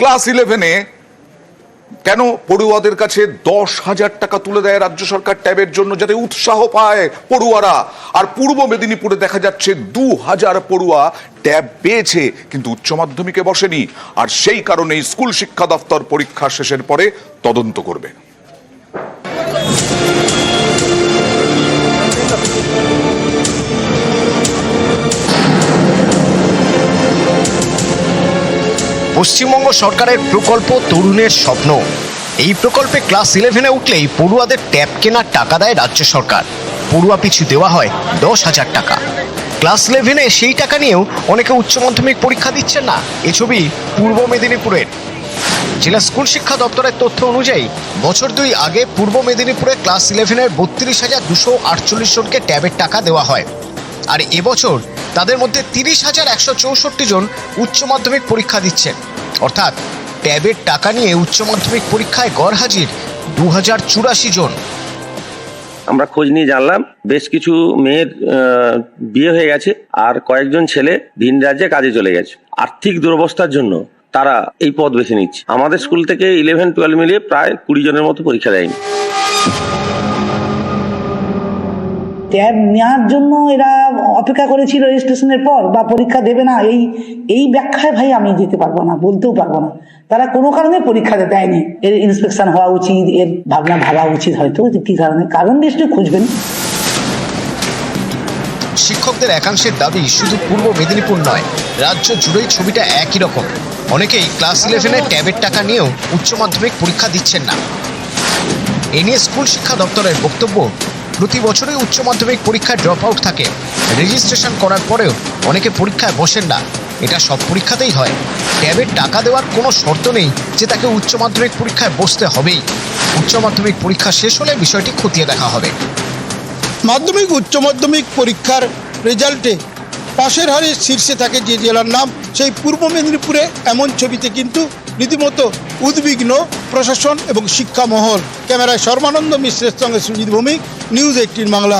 Class 11-এ কেন পড়ুয়াদের কাছে 10,000 টাকা তুলে দেয় রাজ্য সরকার ট্যাবের জন্য, যাতে উৎসাহ পায় পড়ুয়ারা। আর পূর্ব মেদিনীপুরে দেখা যাচ্ছে 2,000 পড়ুয়া ট্যাব পেয়েছে, কিন্তু উচ্চ মাধ্যমিকে বসেনি। আর সেই কারণেই স্কুল শিক্ষা দপ্তর পরীক্ষা শেষের পরে তদন্ত করবে। পশ্চিমবঙ্গ সরকারের প্রকল্প তরুণের স্বপ্ন। এই প্রকল্পে ক্লাস 11-এ উঠলেই পড়ুয়াদের ট্যাব কেনার টাকা দেয় রাজ্য সরকার। পড়ুয়া পিছু দেওয়া হয় 10,000 টাকা। ক্লাস 11-এ সেই টাকা নিয়েও অনেকে উচ্চ মাধ্যমিক পরীক্ষা দিচ্ছেন না। এ ছবি পূর্ব মেদিনীপুরের। জেলা স্কুল শিক্ষা দপ্তরের তথ্য অনুযায়ী বছর 2 আগে পূর্ব মেদিনীপুরে ক্লাস 11-এর 32,248 জনকে ট্যাবের টাকা দেওয়া হয়। আর এবছর তাদের মধ্যে 30,164 জন উচ্চ মাধ্যমিক পরীক্ষা দিচ্ছেন। অর্থাৎ ট্যাবের টাকা নিয়ে উচ্চ মাধ্যমিক পরীক্ষায় গড় হাজির 2,084 জন। আমরা খোঁজ নিয়ে জানলাম বেশ কিছু মেয়ের বিয়ে হয়ে গেছে, আর কয়েকজন ছেলে ভিন রাজ্যে কাজে চলে গেছে। আর্থিক দুরবস্থার জন্য তারা এই পথ বেছে নিচ্ছে। আমাদের স্কুল থেকে 11-12 মিলিয়ে প্রায় 20 জনের মতো পরীক্ষা দেয়নি। ট্যাব নেওয়ার জন্য এরা অপেক্ষা করেছিল রেজিস্ট্রেশনের পর, বা পরীক্ষা দেবে না, এই ব্যাখ্যায় ভাই আমি যেতে পারবো না, বলতেও পারবো না। তারা কোনো কারণে পরীক্ষা দেয়নি। এর ইন্সপেকশন হওয়া উচিত, এর ভাবা উচিত হয়তো, কি কারণে, কারণ নিশ্চয়ই খুঁজবেন। শিক্ষকদের একাংশের দাবি শুধু পূর্ব মেদিনীপুর নয়, রাজ্য জুড়েই ছবিটা একই রকম। অনেকেই ক্লাস 11-এ ট্যাবের টাকা নিয়েও উচ্চ মাধ্যমিক পরীক্ষা দিচ্ছেন না। এ নিয়ে স্কুল শিক্ষা দপ্তরের বক্তব্য, প্রতি বছরই উচ্চ মাধ্যমিক পরীক্ষায় ড্রপ আউট থাকে। রেজিস্ট্রেশন করার পরেও অনেকে পরীক্ষায় বসেন না। এটা সব পরীক্ষাতেই হয়। ট্যাবের টাকা দেওয়ার কোনো শর্ত নেই যে তাকে উচ্চ মাধ্যমিক পরীক্ষায় বসতে হবেই। উচ্চ মাধ্যমিক পরীক্ষা শেষ হলে বিষয়টি খতিয়ে দেখা হবে। মাধ্যমিক উচ্চ মাধ্যমিক পরীক্ষার রেজাল্টে পাশের হারে শীর্ষে থাকে যে জেলার নাম, সেই পূর্ব মেদিনীপুরে এমন ছবিতে কিন্তু রীতিমতো উদ্বিগ্ন প্রশাসন এবং শিক্ষা মহল। ক্যামেরায় সর্বানন্দ মিশ্রের সঙ্গে সুজিত ভৌমিক, নিউজ 18 বাংলা।